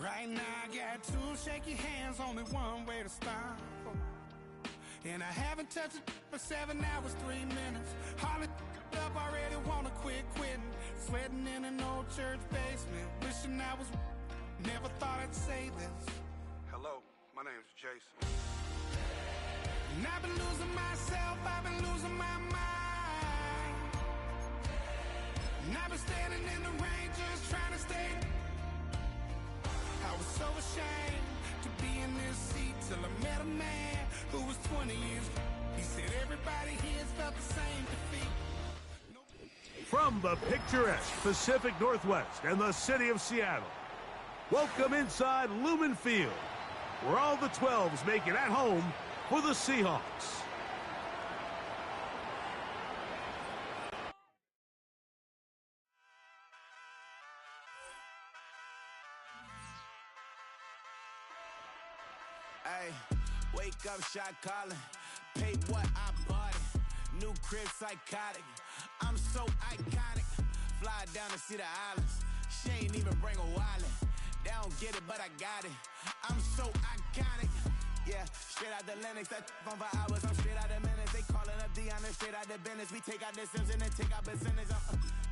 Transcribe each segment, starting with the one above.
Right now I got two shaky hands, only one way to stop. And I haven't touched it for 7 hours, 3 minutes. Hardly up, already wanna quit quitting. Sweating in an old church basement, wishing I was. Never thought I'd say this. Hello, my name's Jason. And I've been losing myself, I've been losing my mind. And I've been standing in the rain, just trying to stay. I was so ashamed to be in this seat till I met a man who was 20 years. He said everybody here's felt the same defeat. From the picturesque Pacific Northwest and the city of Seattle, welcome inside Lumen Field, where all the 12s make it at home for the Seahawks. Hey, wake up, shot calling. Pay what I bought it. New crib, psychotic. I'm so iconic. Fly down to see the islands. She ain't even bring a wallet. They don't get it, but I got it. I'm so iconic. Yeah, straight out the Lennox. That phone for hours. I'm straight out the minutes. They calling up Dion and straight out the business. We take out the Sims and then take out percentage.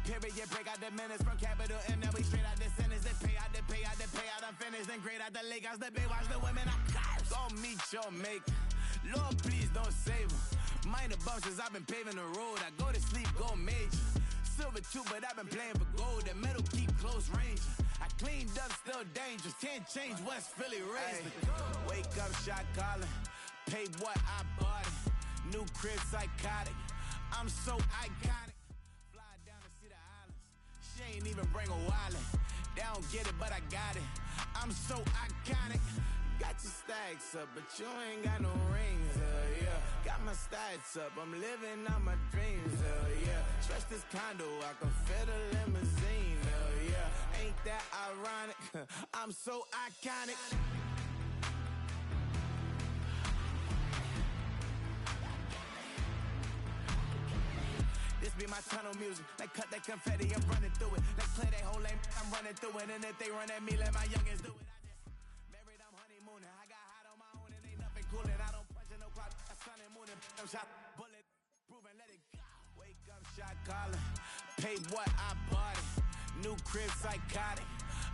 Period, break out the minutes from capital and then we straight out the sentence. They pay out, I'm finished. Then grade out the Lakers, the Bay, watch the women, I curse. Go meet your mate. Lord, please don't save them. Minor bumps as I've been paving the road. I go to sleep, go major. Silver too, but I've been playing for gold. The metal keep close range. I cleaned up, still dangerous. Can't change West Philly raised. Wake up, shot calling. Pay what I bought it. New crib, psychotic. I'm so iconic. Fly down to see the islands. She ain't even bring a wallet. They don't get it, but I got it. I'm so iconic. Got your stacks up, but you ain't got no rings, yeah. Got my stats up, I'm living out my dreams, yeah. Stretch this condo, I can fit a limousine, yeah. Ain't that ironic? I'm so iconic. This be my tunnel music. Like cut that confetti, I'm running through it. Like clear that whole lane, I'm running through it. And if they run at me, let my youngins do it. I'm honeymooning. I got hot on my own and ain't nothing coolin'. I don't punch in no clock. I sun and moon and I'm shot bullet. Proven, let it go. Wake up, shot calling. Pay what I bought it. New crib, psychotic.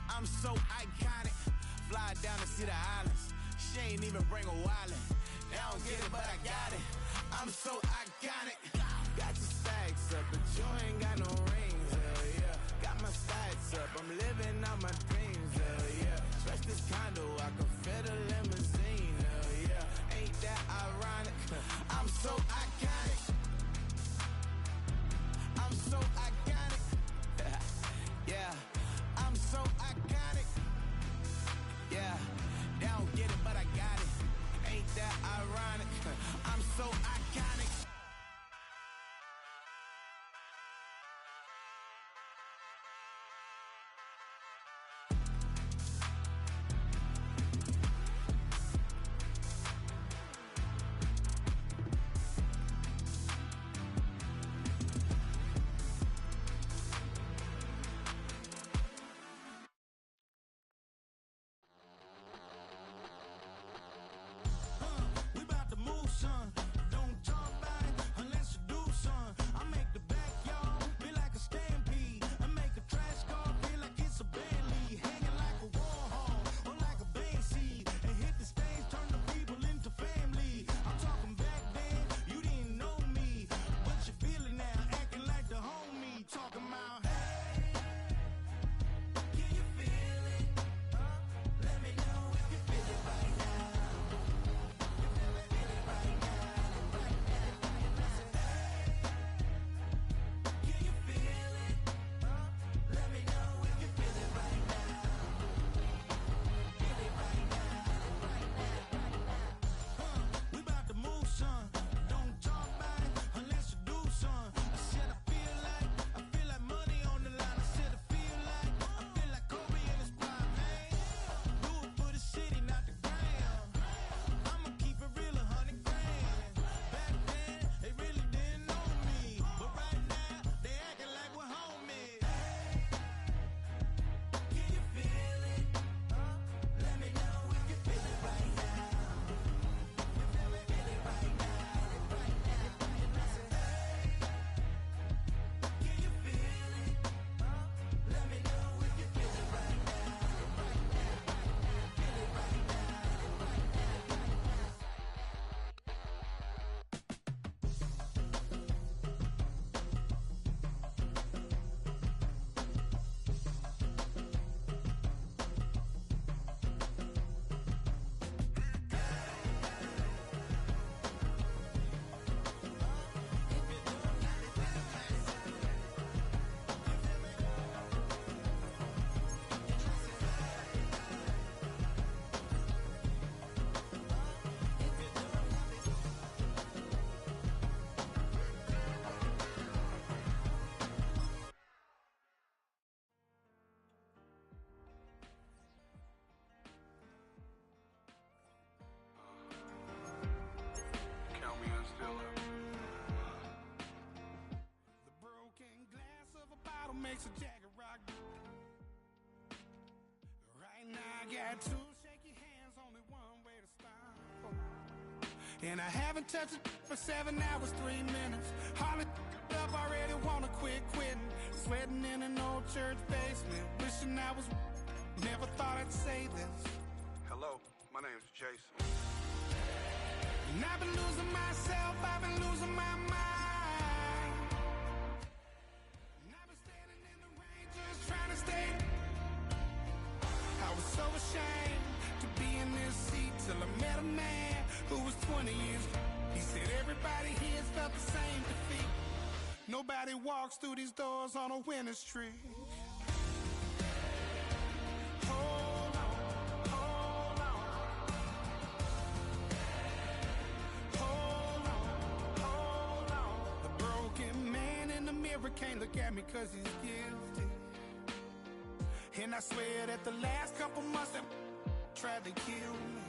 I'm so iconic. Fly down to see the islands. She ain't even bring a wallet. They don't get it, but I got it. I'm so iconic. Got your stacks up, but you ain't got no rings, yeah. Got my stats up, I'm living out my dreams, yeah. Stretch this condo, I can fit a limousine, yeah. Ain't that ironic? I'm so iconic. I'm so iconic. Yeah, I'm so iconic. Yeah, they don't get it, but I got it. Ain't that ironic? I'm so iconic. makes a jacket rock. Right now I got two shaky hands, only one way to start. And I haven't touched it for 7 hours, 3 minutes. Hardly up, already wanna quitting. Sweating in an old church basement, wishing I was. Never thought I'd say this. Hello, my name's Jason. And I've been losing myself, I've been losing my mind. And I've been standing in the rain just trying to stay. I was so ashamed to be in this seat till I met a man who was 20 years. He said everybody here's felt the same defeat. Nobody walks through these doors on a winning streak. Hold on, hold on. Hold on, hold on. The broken man in the mirror can't look at me 'cause he's guilty. And I swear that the last couple months that tried to kill me.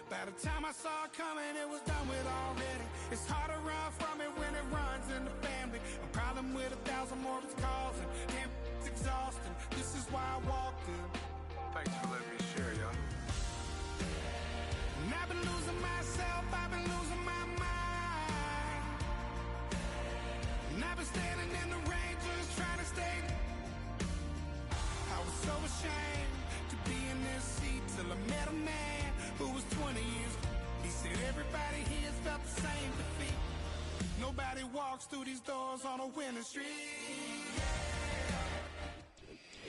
By the time I saw it coming, it was done with already. It's hard to run from it when it runs in the family. A problem with 1,000 more it's causing. Damn, it's exhausting. This is why I walked in. Thanks for letting me share, y'all. And I've been losing myself, I've been losing my mind. And I've been standing in the rain just trying to stay. I was so ashamed to be in this seat till I met a man who was 20 years. He said everybody here's felt the same defeat. Nobody walks through these doors on a winning streak.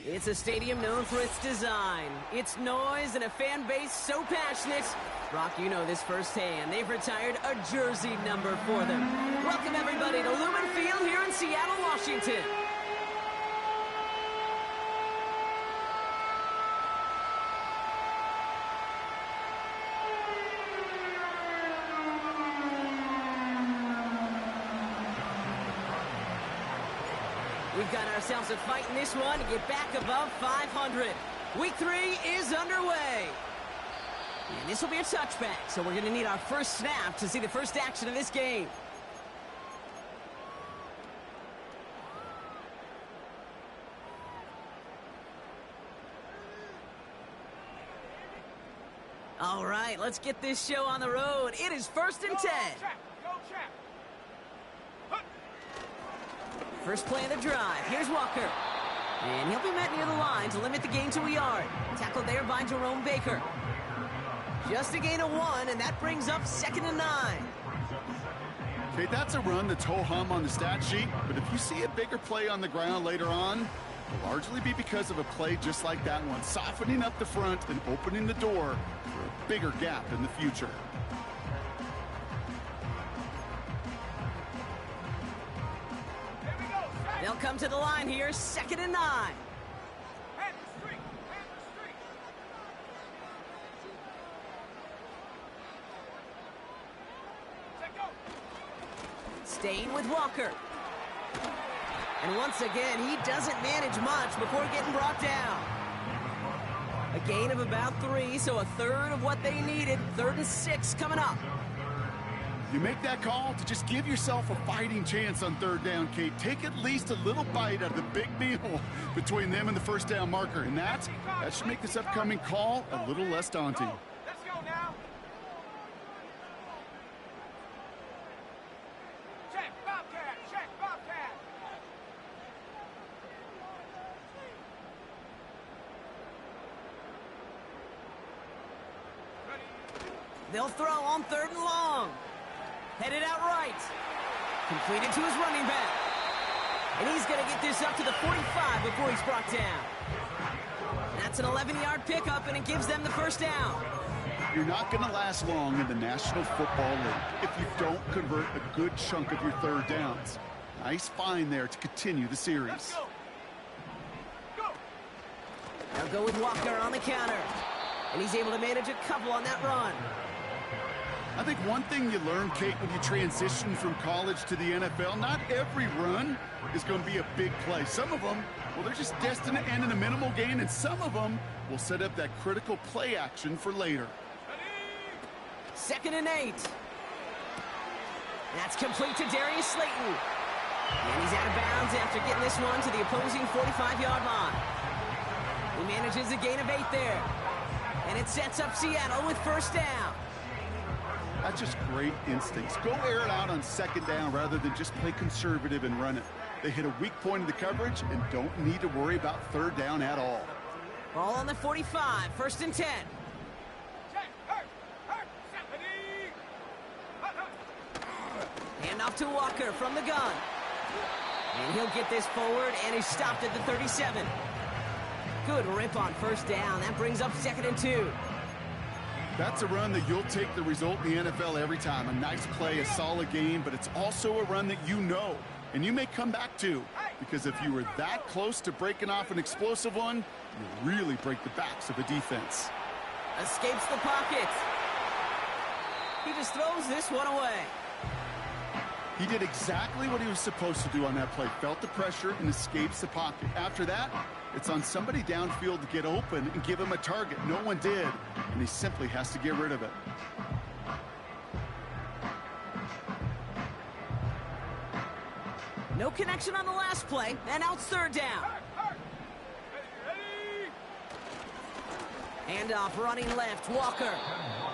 It's a stadium known for its design, its noise, and a fan base so passionate. Brock, you know this firsthand. They've retired a jersey number for them. Welcome, everybody, to Lumen Field here in Seattle, Washington. We've got ourselves a fight in this one to get back above 500. Week 3 is underway. And this will be a touchback, so we're going to need our first snap to see the first action of this game. All right, let's get this show on the road. It is 1st and 10. First play of the drive. Here's Walker. And he'll be met near the line to limit the gain to a yard. Tackled there by Jerome Baker. Just a gain of 1, and that brings up 2nd and 9. Okay, that's a run that's ho-hum on the stat sheet, but if you see a bigger play on the ground later on, it'll largely be because of a play just like that one, softening up the front and opening the door for a bigger gap in the future. They'll come to the line here, 2nd and 9. Staying with Walker. And once again, he doesn't manage much before getting brought down. A gain of about 3, so a third of what they needed. 3rd and 6 coming up. You make that call to just give yourself a fighting chance on 3rd down, Kate. Take at least a little bite out of the big meal between them and the first down marker. And that should make this upcoming call a little less daunting. Let's go now. Check, Bobcat. Check, Bobcat. They'll throw on 3rd and long. Headed out right. Completed to his running back. And he's going to get this up to the 45 before he's brought down. That's an 11-yard pickup, and it gives them the first down. You're not going to last long in the National Football League if you don't convert a good chunk of your 3rd downs. Nice find there to continue the series. They'll go with Walker on the counter. And he's able to manage a couple on that run. I think one thing you learn, Kate, when you transition from college to the NFL, not every run is going to be a big play. Some of them, well, they're just destined to end in a minimal gain, and some of them will set up that critical play action for later. 2nd and 8. That's complete to Darius Slayton. And he's out of bounds after getting this one to the opposing 45-yard line. He manages a gain of 8 there. And it sets up Seattle with first down. That's just great instincts. Go air it out on second down rather than just play conservative and run it. They hit a weak point in the coverage and don't need to worry about third down at all. Ball on the 45, first and 10. Hand off to Walker from the gun. And he'll get this forward, and he's stopped at the 37. Good rip on first down. That brings up second and 2. That's a run that you'll take the result in the NFL every time. A nice play, a solid game, but it's also a run that you know, and you may come back to, because if you were that close to breaking off an explosive one, you really break the backs of a defense. Escapes the pocket. He just throws this one away. He did exactly what he was supposed to do on that play. Felt the pressure and escapes the pocket. After that, it's on somebody downfield to get open and give him a target. No one did, and he simply has to get rid of it. No connection on the last play, and now it's third down. Handoff running left, Walker.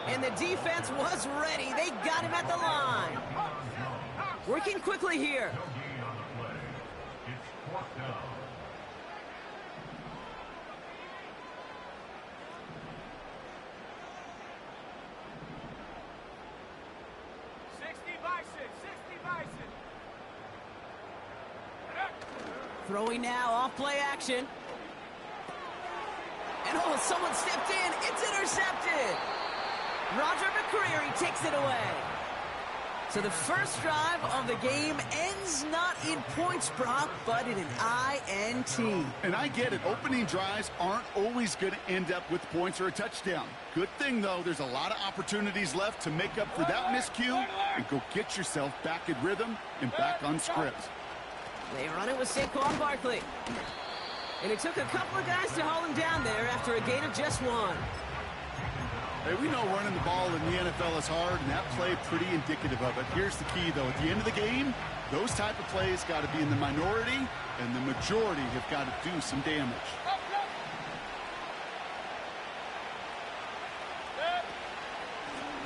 And the defense was ready. They got him at the line. Working quickly here. Throwing now, off play action. And oh, someone stepped in. It's intercepted. Roger McCreary takes it away. So the first drive of the game ends not in points, Brock, but in an INT. And I get it. Opening drives aren't always going to end up with points or a touchdown. Good thing, though, there's a lot of opportunities left to make up for that miscue and go get yourself back in rhythm and back on script. They run it with Saquon Barkley. And it took a couple of guys to haul him down there after a gain of just 1. Hey, we know running the ball in the NFL is hard, and that play pretty indicative of it. Here's the key, though. At the end of the game, those type of plays got to be in the minority, and the majority have got to do some damage.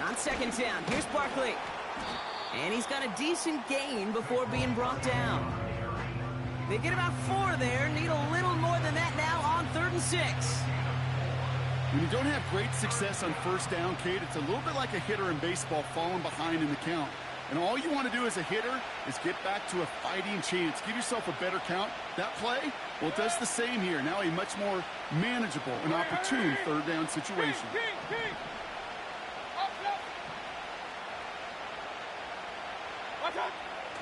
On second down, here's Barkley. And he's got a decent gain before being brought down. They get about 4 there, need a little more than that now on 3rd and 6. When you don't have great success on first down, Kate, it's a little bit like a hitter in baseball falling behind in the count. And all you want to do as a hitter is get back to a fighting chance. Give yourself a better count. That play, well, it does the same here. Now a much more manageable and opportune third down situation.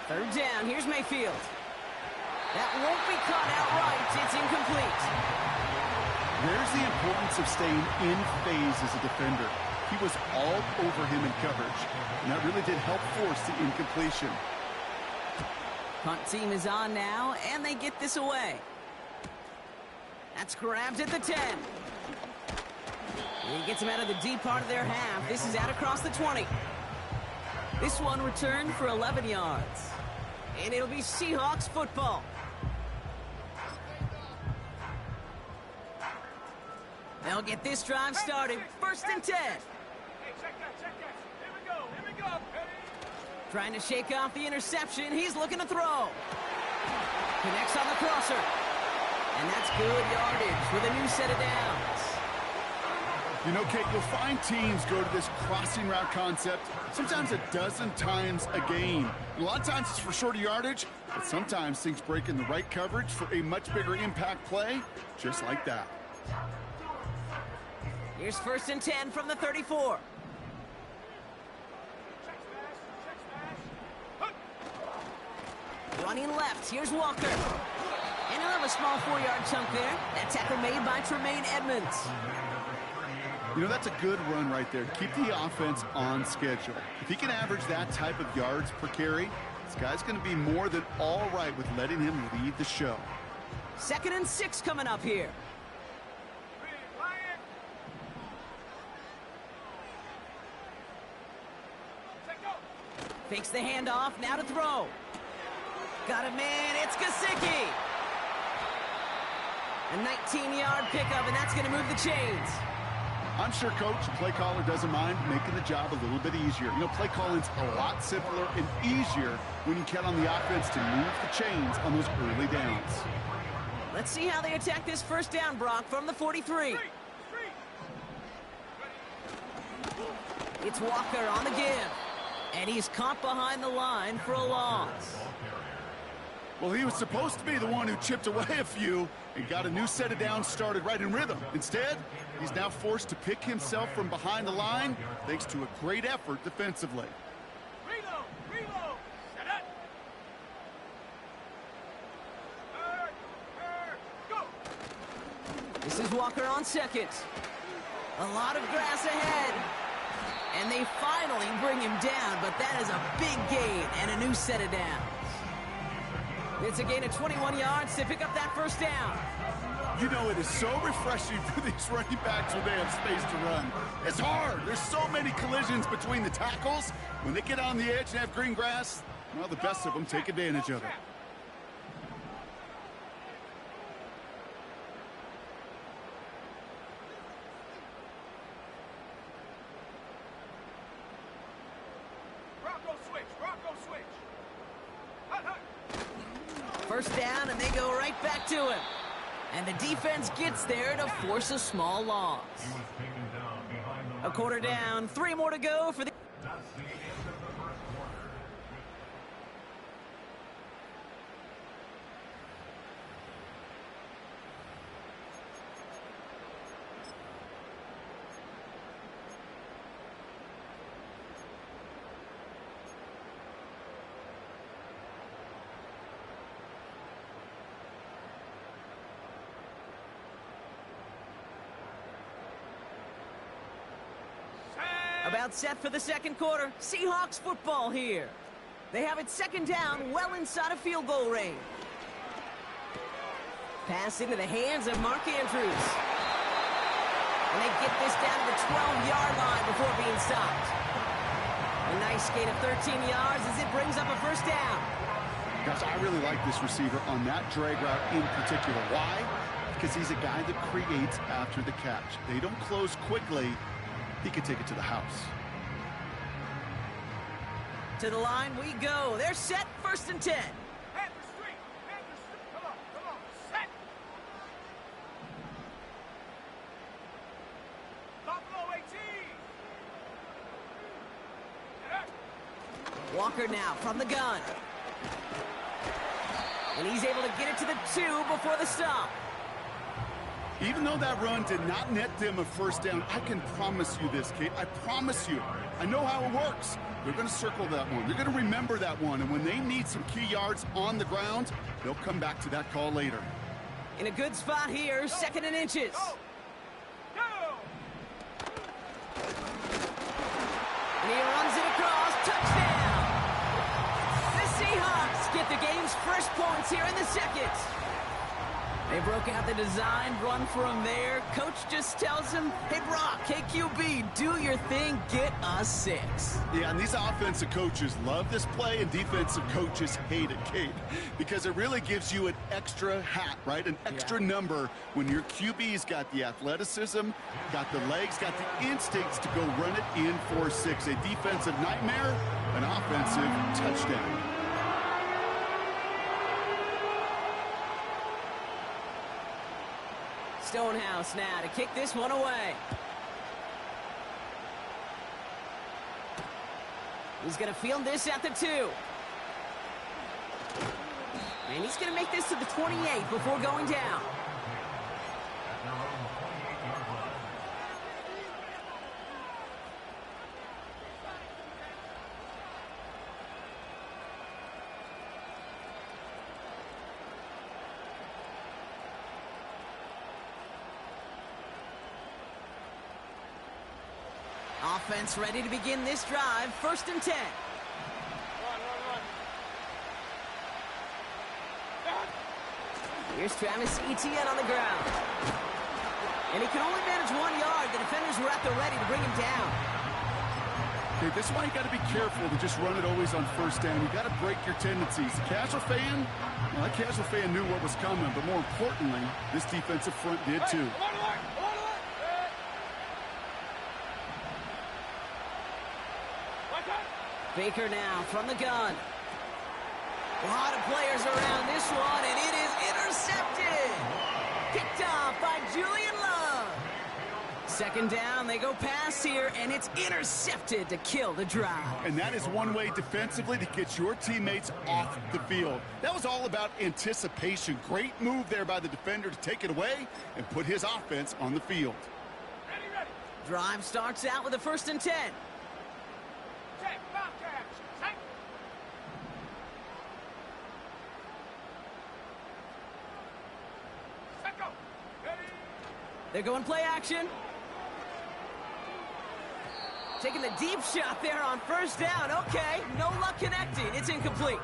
Third down, here's Mayfield. That won't be caught outright. It's incomplete. There's the importance of staying in phase as a defender. He was all over him in coverage, and that really did help force the incompletion. Punt team is on now, and they get this away. That's grabbed at the 10. And he gets him out of the deep part of their half. This is out across the 20. This one returned for 11 yards. And it'll be Seahawks football. They'll get this drive started. 1st and 10. Hey, check that. Here we go. Trying to shake off the interception. He's looking to throw. Connects on the crosser. And that's good yardage with a new set of downs. You know, Kate, you'll find teams go to this crossing route concept sometimes a dozen times a game. And a lot of times it's for shorter yardage, but sometimes things break in the right coverage for a much bigger impact play, just like that. Here's 1st and 10 from the 34. Running left, here's Walker. And he'll have a small 4-yard chunk there. That tackle made by Tremaine Edmonds. You know, that's a good run right there. Keep the offense on schedule. If he can average that type of yards per carry, this guy's going to be more than all right with letting him lead the show. 2nd and 6 coming up here. Fakes the handoff, now to throw. Got a man, it's Gesicki. A 19-yard pickup, and that's going to move the chains. I'm sure Coach, play caller, doesn't mind making the job a little bit easier. You know, play calling's a lot simpler and easier when you count on the offense to move the chains on those early downs. Let's see how they attack this first down, Brock, from the 43. It's Walker on the give. And he's caught behind the line for a loss. Well, he was supposed to be the one who chipped away a few and got a new set of downs started right in rhythm. Instead, he's now forced to pick himself from behind the line thanks to a great effort defensively. Reload. Set up. Go. This is Walker on second. A lot of grass ahead. And they finally bring him down, but that is a big gain and a new set of downs. It's a gain of 21 yards to pick up that first down. You know, it is so refreshing for these running backs when they have space to run. It's hard. There's so many collisions between the tackles. When they get on the edge and have green grass, well, the best of them take advantage of it. Bronco switch. Hut. First down, and they go right back to him. And the defense gets there to force a small loss. A quarter down, 3 more to go for the... About set for the second quarter. Seahawks football here. They have it second down, well inside of field goal range. Pass into the hands of Mark Andrews. And they get this down to the 12-yard line before being stopped. A nice gain of 13 yards as it brings up a first down. Gosh, I really like this receiver on that drag route in particular. Why? Because he's a guy that creates after the catch. They don't close quickly. He could take it to the house. To the line we go. They're set, 1st and 10. Head the street. Come on. Set. Buffalo 18. Walker now from the gun. And he's able to get it to the 2 before the stop. Even though that run did not net them a first down, I can promise you this, Kate. I promise you. I know how it works. They're going to circle that one. They're going to remember that one. And when they need some key yards on the ground, they'll come back to that call later. In a good spot here, 2nd and inches. Go. And he runs it across. Touchdown! The Seahawks get the game's first points here in the second. They broke out the design run for him there. Coach just tells him, hey, Brock, KQB, do your thing, get us 6. Yeah, and these offensive coaches love this play, and defensive coaches hate it, Kate, because it really gives you an extra hat, right? An extra number when your QB's got the athleticism, got the legs, got the instincts to go run it in for 6. A defensive nightmare, an offensive touchdown. Stonehouse now to kick this one away. He's going to field this at the 2. And he's going to make this to the 28 before going down. Offense ready to begin this drive. 1st and 10. Run. Here's Travis Etienne on the ground. And he can only manage 1 yard. The defenders were at the ready to bring him down. Okay, this is why you got to be careful to just run it always on first down. You got to break your tendencies. The casual fan, well, that casual fan knew what was coming, but more importantly, this defensive front did too. Baker now from the gun. A lot of players around this one, and it is intercepted. Picked off by Julian Love. Second down, they go pass here, and it's intercepted to kill the drive. And that is one way defensively to get your teammates off the field. That was all about anticipation. Great move there by the defender to take it away and put his offense on the field. Ready. Drive starts out with a 1st and 10. Check, Bobcats. Check. Set go. Ready. They're going play action. Taking the deep shot there on 1st down. Okay, no luck connecting. It's incomplete.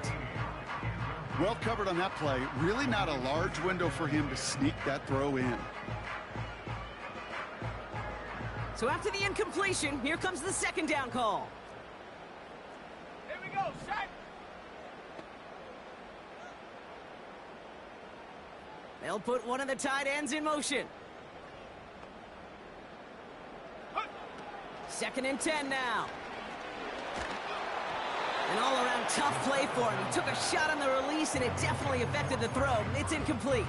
Well covered on that play. Really not a large window for him to sneak that throw in. So after the incompletion, here comes the 2nd down call. Here we go. Set. They'll put one of the tight ends in motion. 2nd and 10 now. An all-around tough play for him. He took a shot on the release, and it definitely affected the throw. It's incomplete.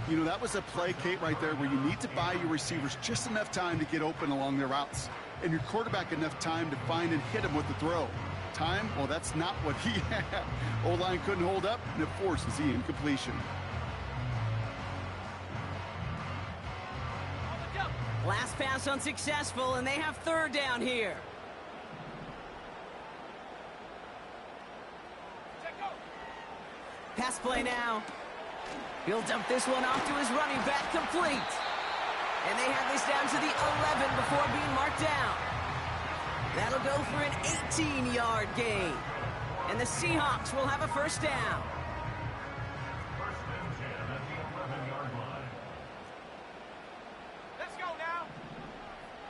You know, that was a play, Kate, right there where you need to buy your receivers just enough time to get open along their routes, and your quarterback enough time to find and hit him with the throw. Time? Well, that's not what he had. O-line couldn't hold up, and it forces the incompletion. Last pass unsuccessful, and they have 3rd down here. Check go. Pass play now. He'll dump this one off to his running back, complete. And they have this down to the 11 before being marked down. That'll go for an 18-yard gain. And the Seahawks will have a 1st down. Let's go now.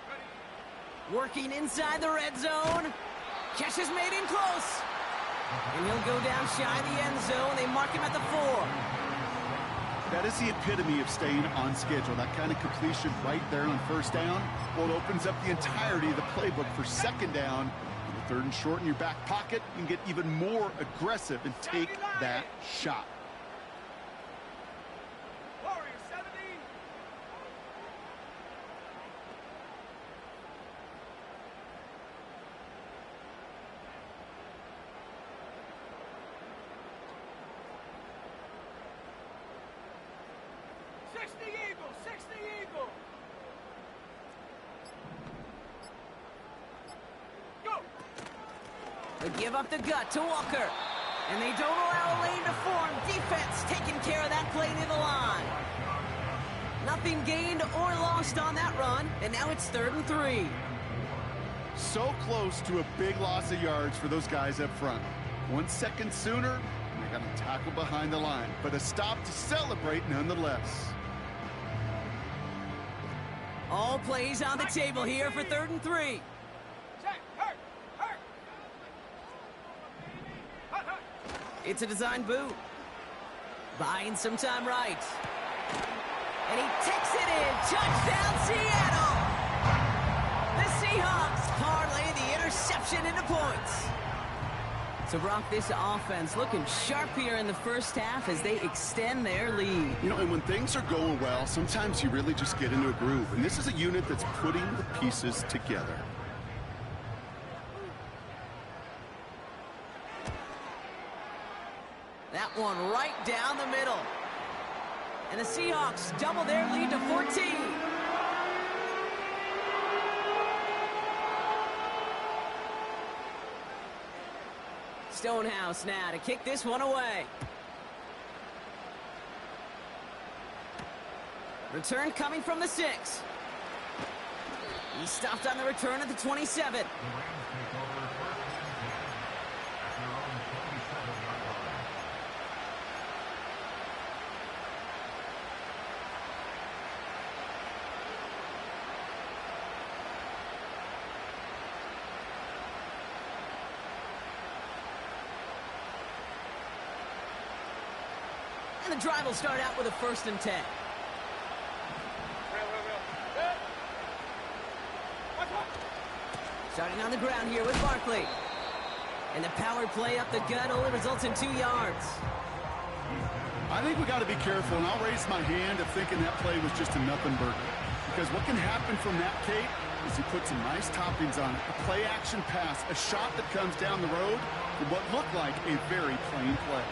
Ready. Working inside the red zone. Catch is made in close. And he'll go down shy of the end zone. They mark him at the 4. That is the epitome of staying on schedule. That kind of completion right there on 1st down. Well, it opens up the entirety of the playbook for 2nd down. On the 3rd and short in your back pocket, you can get even more aggressive and take that shot. Warriors 70. Six the Eagle. Go. They give up the gut to Walker. And they don't allow a lane to form. Defense taking care of that play near the line. Nothing gained or lost on that run. And now it's 3rd and 3. So close to a big loss of yards for those guys up front. 1 second sooner, and they got to tackle behind the line. But a stop to celebrate nonetheless. All plays on the table here for 3rd and 3. Check. Hurt. It's a design boot. Buying some time right. And he takes it in. Touchdown, Seattle! The Seahawks parlay the interception into points. So, Brock, this offense looking sharp here in the 1st half as they extend their lead. You know, and when things are going well, sometimes you really just get into a groove. And this is a unit that's putting the pieces together. That one right down the middle. And the Seahawks double their lead to 14. Stonehouse now to kick this one away. Return coming from the 6. He stopped on the return at the 27. the drive will start out with a 1st and 10. Starting on the ground here with Barkley. And the power play up the gut only results in 2 yards. I think we got to be careful, and I'll raise my hand of thinking that play was just a nothing burger. Because what can happen from that, Kate, is he put some nice toppings on it. A play-action pass, a shot that comes down the road for what looked like a very plain play.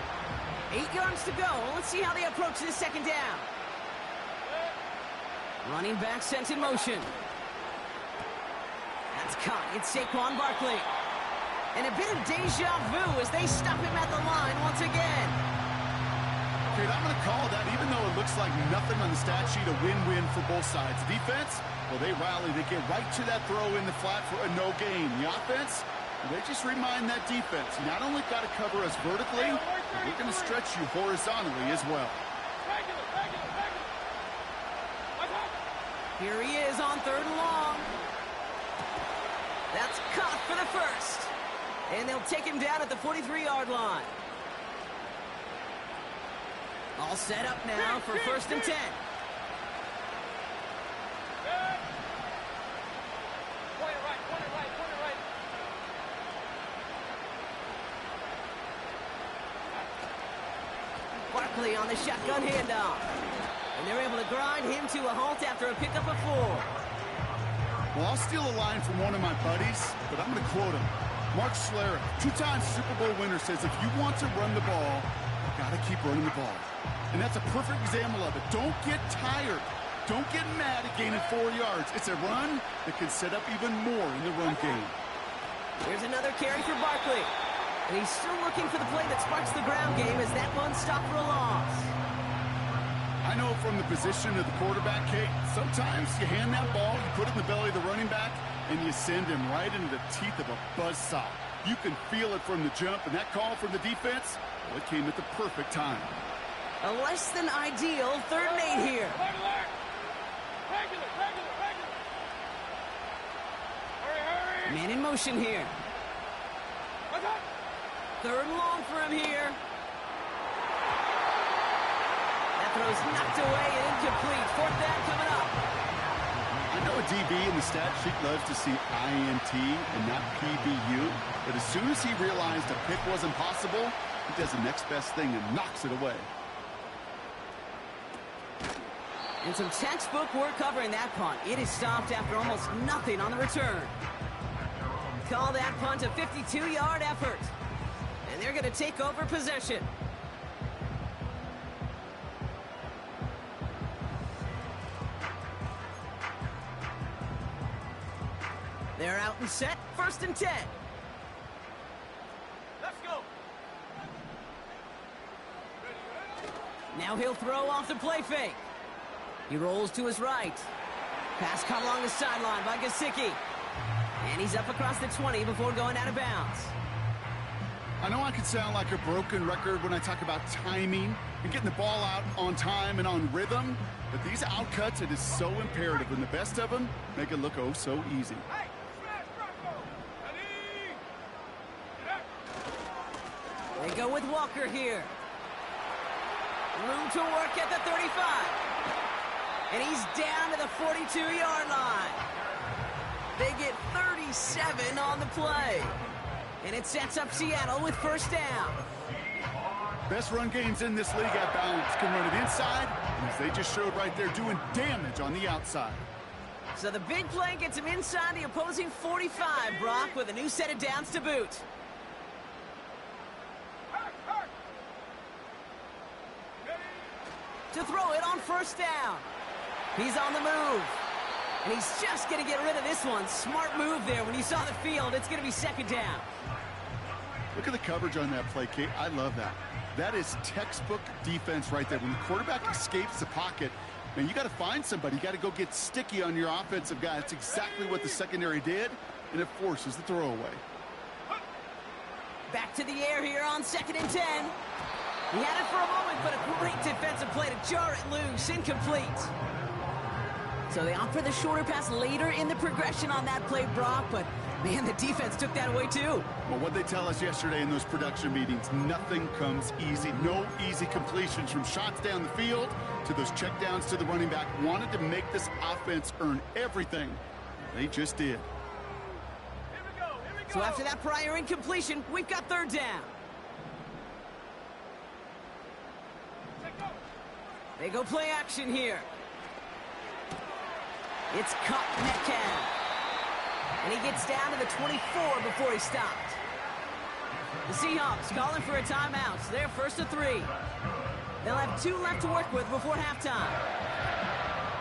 8 yards to go. Let's see how they approach this 2nd down. Running back sent in motion. That's caught. It's Saquon Barkley. And a bit of deja vu as they stop him at the line once again. Kate, I'm going to call that, even though it looks like nothing on the stat sheet, a win-win for both sides. Defense, well, they rally. They get right to that throw in the flat for a no gain. The offense, well, they just remind that defense, you not only got to cover us vertically, but we're going to stretch you horizontally as well. Here he is on 3rd and long. That's caught for the 1st. And they'll take him down at the 43-yard line. All set up now for 1st and 10. Barkley on the shotgun handoff. And they're able to grind him to a halt after a pickup of 4. Well, I'll steal a line from one of my buddies, but I'm going to quote him. Mark Schlereth, 2-time Super Bowl winner, says if you want to run the ball, you got to keep running the ball. And that's a perfect example of it. Don't get tired. Don't get mad at gaining 4 yards. It's a run that can set up even more in the run game. Here's another carry for Barkley. And he's still looking for the play that sparks the ground game as that one stopped for a loss. I know from the position of the quarterback, Kate, sometimes you hand that ball, you put it in the belly of the running back, and you send him right into the teeth of a buzzsaw. You can feel it from the jump, and that call from the defense, well, it came at the perfect time. A less than ideal 3rd and 8 here. Man in motion here. 3rd and long for him here. That throw's knocked away and incomplete. 4th down coming up. I know a DB in the stat sheet loves to see INT and not PBU, but as soon as he realized a pick wasn't possible, he does the next best thing and knocks it away. And some textbook work covering that punt. It is stopped after almost nothing on the return. Call that punt a 52-yard effort. And they're going to take over possession. They're out and set. 1st and 10. Let's go. Now he'll throw off the play fake. He rolls to his right. Pass caught along the sideline by Gesicki. And he's up across the 20 before going out of bounds. I know I can sound like a broken record when I talk about timing and getting the ball out on time and on rhythm, but these outcuts, it is so imperative, and the best of them make it look oh so easy. Hey, smash Bronco. Ready? They go with Walker here. Room to work at the 35. And he's down to the 42-yard line. They get 37 on the play. And it sets up Seattle with 1st down. Best run games in this league at balance. Can run it inside, and as they just showed right there, doing damage on the outside. So the big play gets him inside the opposing 45, Brock, with a new set of downs to boot. To throw it on 1st down. He's on the move. And he's just going to get rid of this one. Smart move there. When you saw the field, it's going to be 2nd down. Look at the coverage on that play, Kate. I love that. That is textbook defense right there. When the quarterback escapes the pocket, man, you got to find somebody. You got to go get sticky on your offensive guy. That's exactly what the secondary did, and it forces the throwaway. Back to the air here on 2nd and 10. He had it for a moment, but a great defensive play to jar it loose. Incomplete. So they opt for the shorter pass later in the progression on that play, Brock, but man, the defense took that away too. Well, what they tell us yesterday in those production meetings, nothing comes easy. No easy completions from shots down the field to those checkdowns to the running back. Wanted to make this offense earn everything. They just did. Here we go. So after that prior incompletion, we've got third down. They go play action here. It's Cup Metcalf. And he gets down to the 24 before he stopped. The Seahawks calling for a timeout. So they're first to 3. They'll have 2 left to work with before halftime.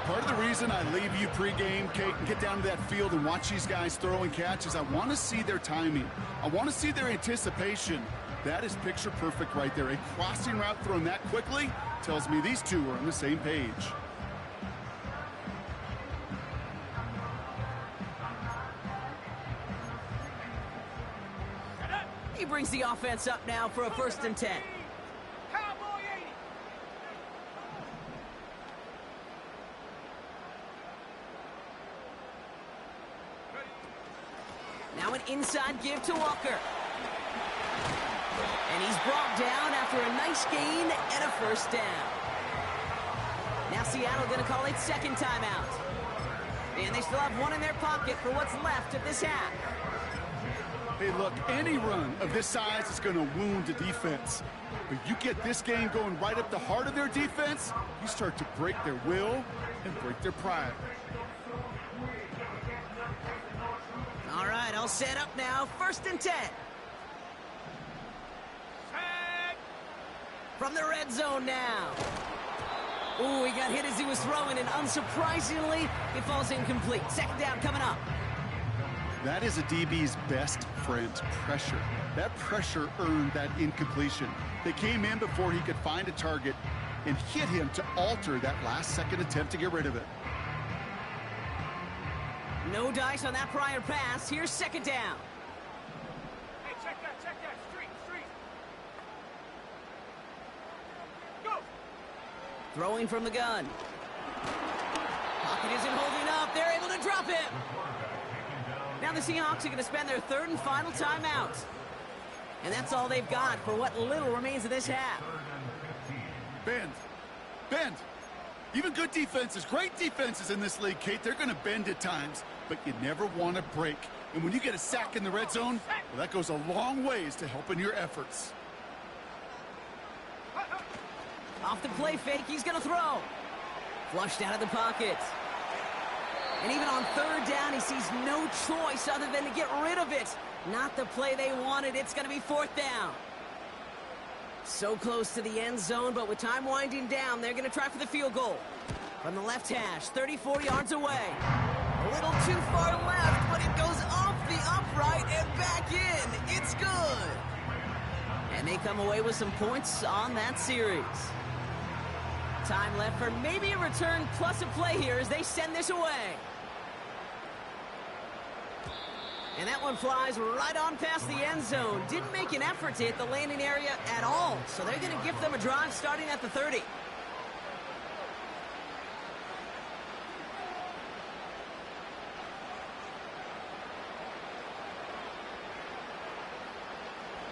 Part of the reason I leave you pregame, Kate, and get down to that field and watch these guys throw and catch is I want to see their timing. I want to see their anticipation. That is picture perfect right there. A crossing route thrown that quickly tells me these two are on the same page. He brings the offense up now for a 1st and 10. Cowboy 80. Now an inside give to Walker. And he's brought down after a nice gain and a 1st down. Now Seattle going to call it 2nd timeout. And they still have 1 in their pocket for what's left of this half. Hey, look, any run of this size is going to wound the defense. But you get this game going right up the heart of their defense, you start to break their will and break their pride. All right, all set up now. 1st and 10. From the red zone now. Ooh, he got hit as he was throwing, and unsurprisingly, it falls incomplete. 2nd down coming up. That is a DB's best friend, pressure. That pressure earned that incompletion. They came in before he could find a target and hit him to alter that last-second attempt to get rid of it. No dice on that prior pass. Here's 2nd down. Hey, check that. Street. Go. Throwing from the gun. Pocket isn't holding up. They're able to drop him. Now the Seahawks are going to spend their 3rd and final timeout. And that's all they've got for what little remains of this half. Bend. Even good defenses, great defenses in this league, Kate, they're going to bend at times, but you never want to break. And when you get a sack in the red zone, well, that goes a long ways to helping your efforts. Off the play fake, he's going to throw. Flushed out of the pocket. And even on 3rd down, he sees no choice other than to get rid of it. Not the play they wanted. It's going to be 4th down. So close to the end zone, but with time winding down, they're going to try for the field goal. From the left hash, 34 yards away. A little too far left, but it goes off the upright and back in. It's good. And they come away with some points on that series. Time left for maybe a return plus a play here as they send this away. And that one flies right on past the end zone. Didn't make an effort to hit the landing area at all. So they're going to give them a drive starting at the 30.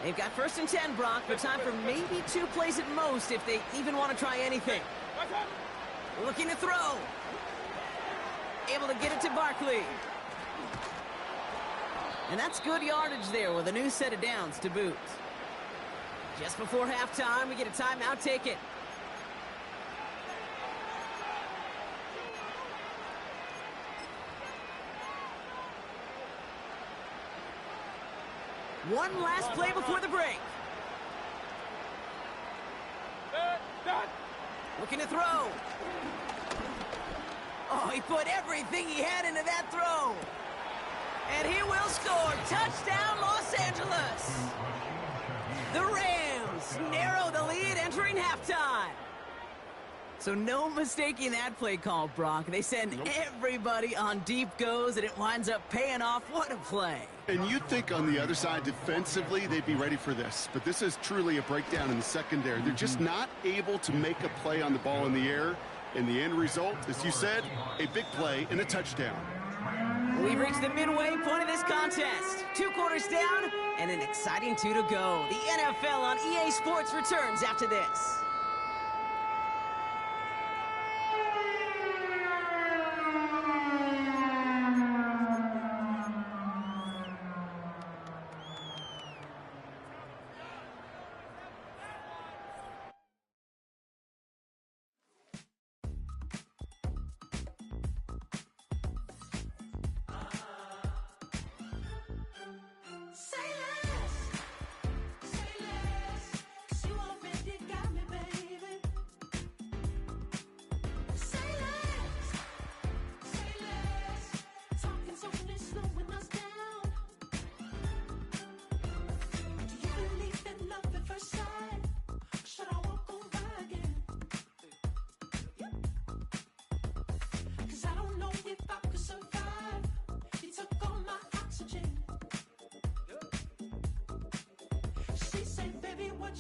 They've got 1st and 10, Brock, but time for maybe 2 plays at most if they even want to try anything. Looking to throw. Able to get it to Barkley. And that's good yardage there with a new set of downs to boot. Just before halftime, we get a timeout. Take it. One last play before the break. Looking to throw. Oh, he put everything he had into that throw. And he will score. Touchdown, Los Angeles. The Rams narrow the lead entering halftime. So no mistaking that play call, Brock. They send everybody on deep goes, and it winds up paying off. What a play. And you'd think on the other side, defensively, they'd be ready for this. But this is truly a breakdown in the secondary. They're just not able to make a play on the ball in the air. And the end result, as you said, a big play and a touchdown. We've reached the midway point of this contest. 2 quarters down and an exciting 2 to go. The NFL on EA Sports returns after this.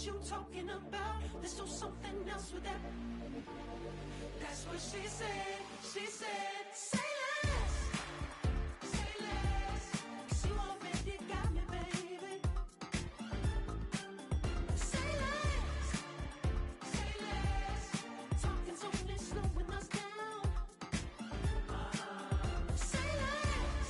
You talking about? Let's do something else with that. That's what she said. She said, say less. Say less. 'Cause you already got me, baby. Say less. Say less. Talking's only slowing us down. Say less.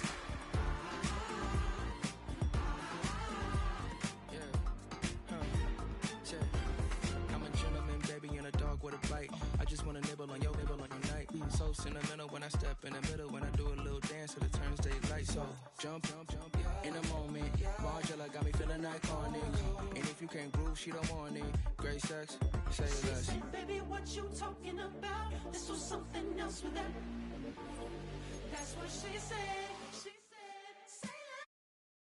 I'm a gentleman, baby, and a dog with a bite. I just wanna nibble on your night. So sentimental when I step in the middle. When I do a little dance, it turns daylight. So jump, in a moment. Margella got me feeling iconic. And if you can't groove, she don't want it. Great sex, say less. She said, baby, what you talking about? Let's do something else with that. That's what she said.